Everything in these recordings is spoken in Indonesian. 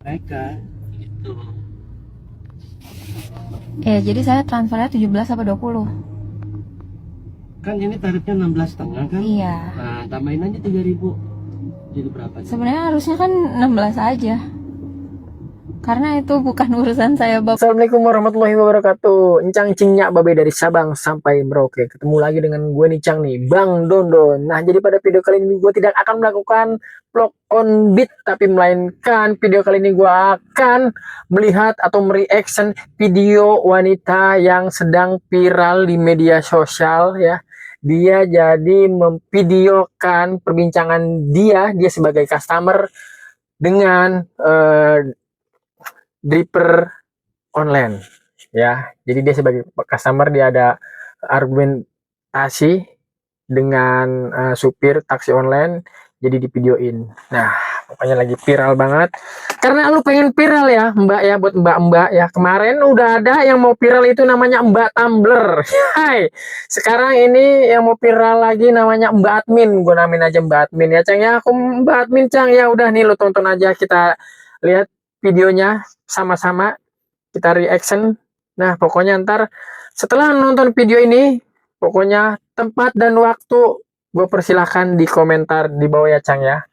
mereka gitu. Jadi saya transfernya 17 apa 20? Kan ini tarifnya 16,5 kan? Iya. Nah, tambahin aja 3.000. Jadi berapa? Sebenarnya harusnya kan 16 aja. Karena itu bukan urusan saya, Bapak. Assalamualaikum warahmatullahi wabarakatuh. Encang cingnya babe dari Sabang sampai Merauke. Ketemu lagi dengan gue nih Cang nih, Bang Dondon. Nah, jadi pada video kali ini gue tidak akan melakukan vlog on beat, tapi melainkan video kali ini gue akan melihat atau mereaction video wanita yang sedang viral di media sosial ya. Dia jadi memvideokan perbincangan dia sebagai customer dengan dripper online ya. Jadi dia sebagai customer, dia ada argumentasi dengan supir taksi online, jadi di videoin. Nah, pokoknya lagi viral banget. Karena lu pengen viral ya, Mbak ya, buat Mbak-mbak ya. Kemarin udah ada yang mau viral itu namanya Mbak Tumbler. Hai. Sekarang ini yang mau viral lagi namanya Mbak Admin. Gue namain aja Mbak Admin ya, Cang ya. Aku Mbak Admin, Cang ya. Udah nih lu tonton aja, kita lihat videonya sama-sama, kita reaction. Nah, pokoknya ntar setelah nonton video ini, pokoknya tempat dan waktu gue persilahkan di komentar di bawah ya, Cang ya.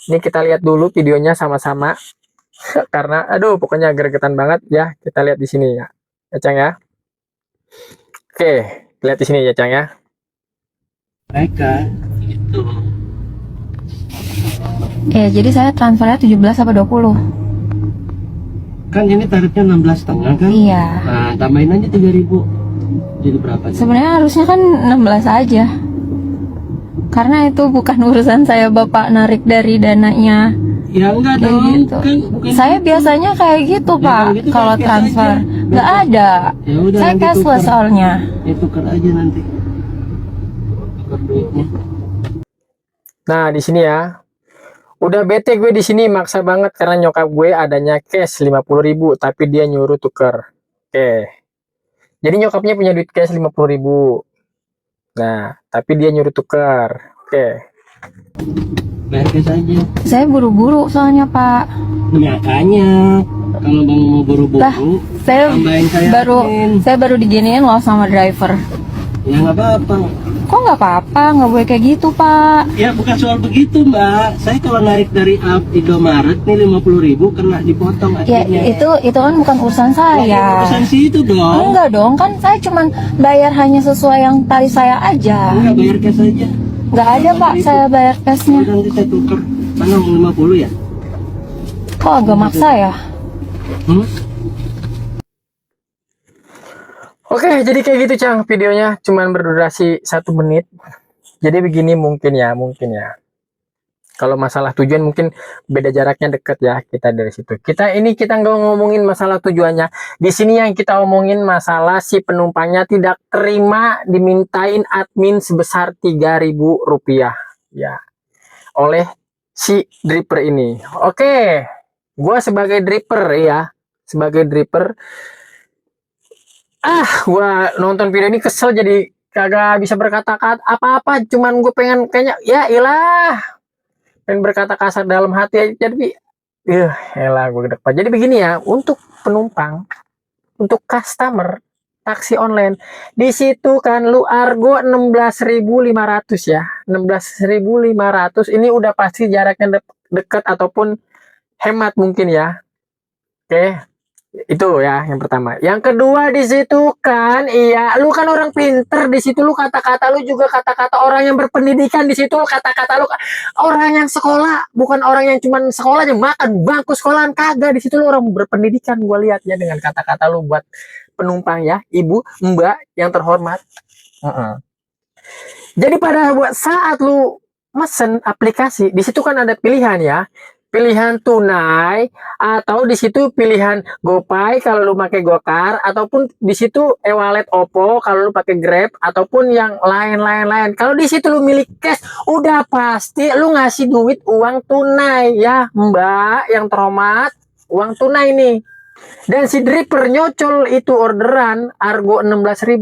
Ini kita lihat dulu videonya sama-sama. Karena aduh pokoknya gregetan banget ya. Kita lihat di sini ya. Ya, Cang ya. Oke, lihat di sini ya, Cang ya. Mereka gitu. Jadi saya transfernya 17 apa 20? Kan ini tarifnya 16,5 kan? Iya. Nah, tambahin aja 3.000. Jadi berapa? Sebenarnya harusnya kan 16 aja. Karena itu bukan urusan saya, Bapak, narik dari dananya. Ya enggak Kayak dong. gitu. Bukan Saya gitu. biasanya kayak gitu, Ya, Pak. gitu Kalau cash transfer aja. nggak ada. Ya udah, Saya nanti cashless tuker. soalnya. Ya tuker aja nanti. Tuker duitnya. Nah, di sini ya. Udah bete gue di sini, maksa banget karena nyokap gue adanya cash 50.000, tapi dia nyuruh tuker. Oke. Jadi nyokapnya punya duit cash 50.000. Nah, tapi dia nyuruh tuker. Oke. Bayar cash aja. Saya buru-buru soalnya, Pak. Makanya kalau bang mau buru-buru, Saya tambahin saya admin. saya baru diginiin loh sama driver. Ya nggak apa-apa. Kok nggak apa-apa, nggak boleh kayak gitu, Pak. Ya bukan soal begitu, Mbak. Saya kalau narik dari Indomaret nih 50.000 kena dipotong Ya akhirnya. itu kan bukan urusan saya. Urusan situ dong. Enggak dong, kan saya cuman bayar hanya sesuai yang tarif saya aja. Enggak, bayar cash aja. Nggak ada, Pak, saya bayar cashnya. Udah, nanti saya tuker. Mana 50 ya? Kok agak maksa ya? Hmm? Oke, jadi kayak gitu, Cang. Videonya cuman berdurasi 1 menit. Jadi begini mungkin ya. Kalau masalah tujuan mungkin beda jaraknya dekat ya, kita dari situ. Kita nggak ngomongin masalah tujuannya. Di sini yang kita omongin masalah si penumpangnya tidak terima dimintain admin sebesar 3.000 rupiah ya oleh si dripper ini. Oke, gua sebagai dripper ya, gua nonton video ini kesel, jadi kagak bisa berkata-kata apa-apa, cuman gue pengen kayaknya ya ilah pengen berkata kasar dalam hati aja, jadi elah gue gede. Jadi begini ya, untuk penumpang, untuk customer taksi online, di situ kan lu argo 16.500 ya, 16.500 ini udah pasti jaraknya dekat ataupun hemat mungkin ya. Oke, itu ya yang pertama. Yang kedua, di situ kan iya lu kan orang pinter, di situ lu kata-kata lu juga kata-kata orang yang berpendidikan, di situ kata-kata lu orang yang sekolah, bukan orang yang cuman sekolah aja makan bangku sekolahan, kagak, di situ lu orang berpendidikan. Gue lihat ya dengan kata-kata lu buat penumpang ya, ibu, mbak yang terhormat. Jadi pada saat lu mesen aplikasi, di situ kan ada pilihan ya. Pilihan tunai, atau di situ pilihan GoPay kalau lu pakai Gokar, ataupun di situ e-wallet Oppo kalau lu pakai Grab, ataupun yang lain-lain. Kalau di situ lu milih cash, udah pasti lu ngasih duit uang tunai ya, Mbak yang terhormat, uang tunai nih. Dan si dripper nyocol itu orderan argo 16.000.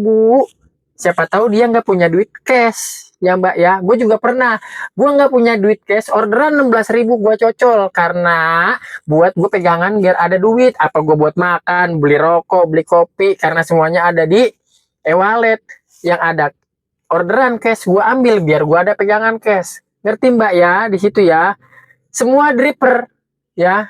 Siapa tahu dia nggak punya duit cash. ya Mbak ya. Gue juga pernah, gue nggak punya duit cash, orderan 16.000 gue cocol karena buat gue pegangan biar ada duit. Apa gue buat makan, beli rokok, beli kopi, karena semuanya ada di e-wallet. Yang ada orderan cash gue ambil biar gue ada pegangan cash. Ngerti Mbak ya di situ ya. Semua dripper ya,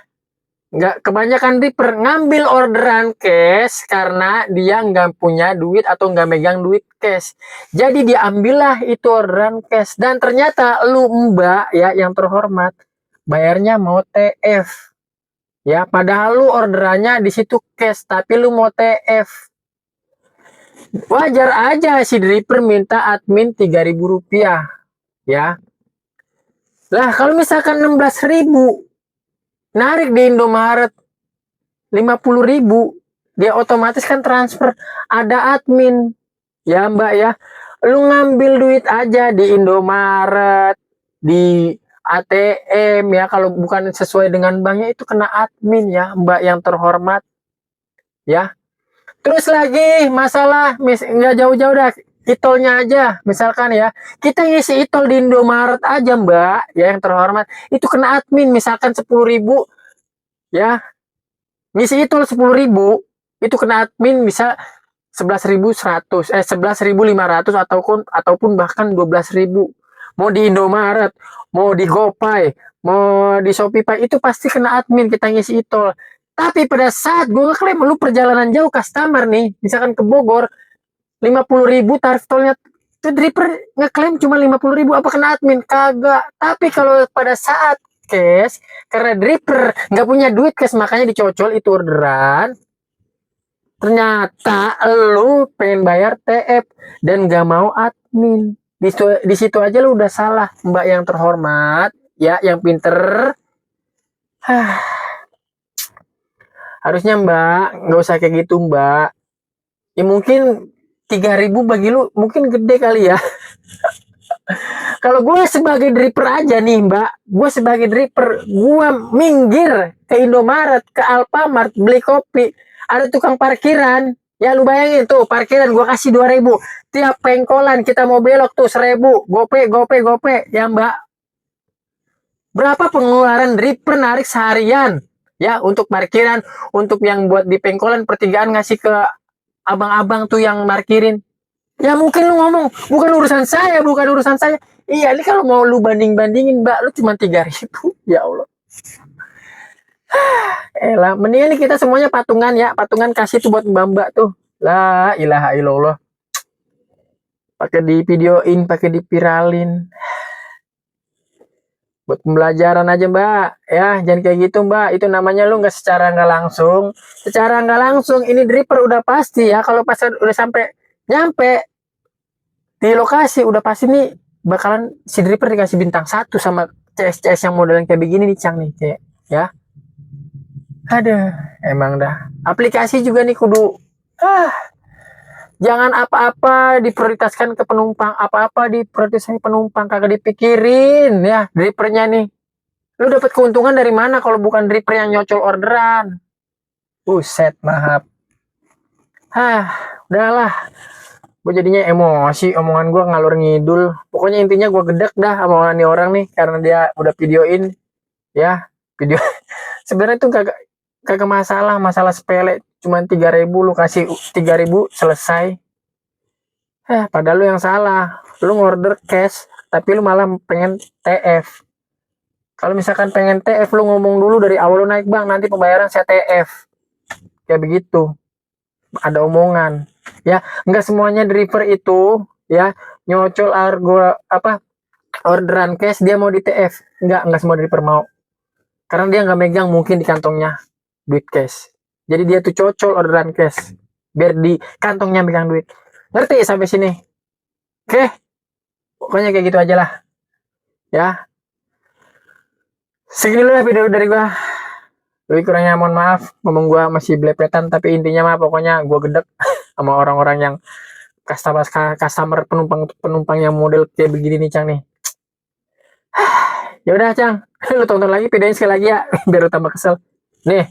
nggak kebanyakan dripper ngambil orderan cash karena dia nggak punya duit atau nggak megang duit cash. Jadi dia ambillah itu orderan cash dan ternyata lu Mbak ya yang terhormat bayarnya mau TF ya, padahal lu orderannya di situ cash tapi lu mau TF. Wajar aja si dripper minta admin 3.000 rupiah ya. Lah kalau misalkan 16.000 narik di Indomaret 50.000, dia otomatis kan transfer ada admin ya Mbak ya. Lu ngambil duit aja di Indomaret, di ATM ya, kalau bukan sesuai dengan banknya itu kena admin ya Mbak yang terhormat ya. Terus lagi masalah nggak jauh-jauh dah, itolnya aja misalkan ya, kita ngisi itol di Indomaret aja Mbak ya yang terhormat itu kena admin misalkan 10.000 ya, ngisi itol 10.000 itu kena admin bisa 11.100 11.500 ataupun bahkan 12.000. Mau di Indomaret, mau di GoPay, mau di Shopee itu pasti kena admin kita ngisi itol. Tapi pada saat gue ngeklaim lu perjalanan jauh customer nih, misalkan ke Bogor 50.000 tarif tolnya, itu dripper ngeklaim cuma 50.000, apa kena admin? Kagak. Tapi kalau pada saat cash, karena dripper nggak punya duit cash makanya dicocol itu orderan, ternyata lu pengen bayar TF dan nggak mau admin. Di situ aja lu udah salah Mbak yang terhormat ya, yang pinter. Harusnya Mbak nggak usah kayak gitu Mbak ya. Mungkin 3.000 bagi lu mungkin gede kali ya. Kalau gue sebagai dripper aja nih Mbak, gue sebagai dripper, gue minggir ke Indomaret, ke Alfamart, beli kopi, ada tukang parkiran, ya lu bayangin tuh parkiran gue kasih 2.000, tiap pengkolan kita mau belok tuh 1.000, gope, ya Mbak. Berapa pengeluaran dripper narik seharian, ya untuk parkiran, untuk yang buat di pengkolan pertigaan ngasih ke abang-abang tuh yang parkirin. Ya mungkin lu ngomong, bukan urusan saya. Iya, ini kalau mau lu banding-bandingin Mbak, lu cuma 3.000. Ya Allah. Elah, mendingan nih kita semuanya patungan ya. Patungan kasih tuh buat Mbak tuh. La ilaha illallah. Pakai di videoin, pakai dipiralin. Buat pembelajaran aja Mbak. Ya, jangan kayak gitu Mbak. Itu namanya lu nggak secara nggak langsung. Secara nggak langsung, ini dripper udah pasti ya. Kalau pas udah sampai nyampe di lokasi udah pasti nih bakalan si dripper dikasih bintang 1 sama CS yang model yang kayak begini nih Cang nih kayak ya. Aduh, emang dah. Aplikasi juga nih kudu jangan apa-apa diprioritaskan ke penumpang, apa-apa diprioritaskan ke penumpang, kagak dipikirin ya drippernya nih. Lu dapat keuntungan dari mana kalau bukan dripper yang nyocol orderan? Buset, maaf. Udahlah. Gue jadinya emosi, omongan gue ngalur ngidul. Pokoknya intinya gue gedek dah omongan nih orang nih karena dia udah videoin ya, video. Sebenarnya itu kagak masalah sepele, cuman 3.000 lu kasih 3.000 selesai. Padahal lu yang salah. Lu ngorder cash tapi lu malah pengen TF. Kalau misalkan pengen TF lu ngomong dulu dari awal, lu naik Bang, nanti pembayaran saya TF. Kayak begitu. Ada omongan. Ya, enggak semuanya driver itu ya nyocol orderan cash dia mau di TF. Enggak semua driver mau. Karena dia nggak megang mungkin di kantongnya duit cash. Jadi dia tuh cocol orderan cash biar di kantongnya megang duit. Ngerti sampai sini? Oke. Pokoknya kayak gitu aja lah. Ya. Segini dulu lah video dari gua. Lebih kurangnya mohon maaf, ngomong gua masih belepetan, tapi intinya mah pokoknya gua gedek sama orang-orang yang customer penumpang yang model kayak begini nih Cang nih. Ya udah Cang, lu tonton lagi videonya sekali lagi ya biar lu tambah kesel. Nih,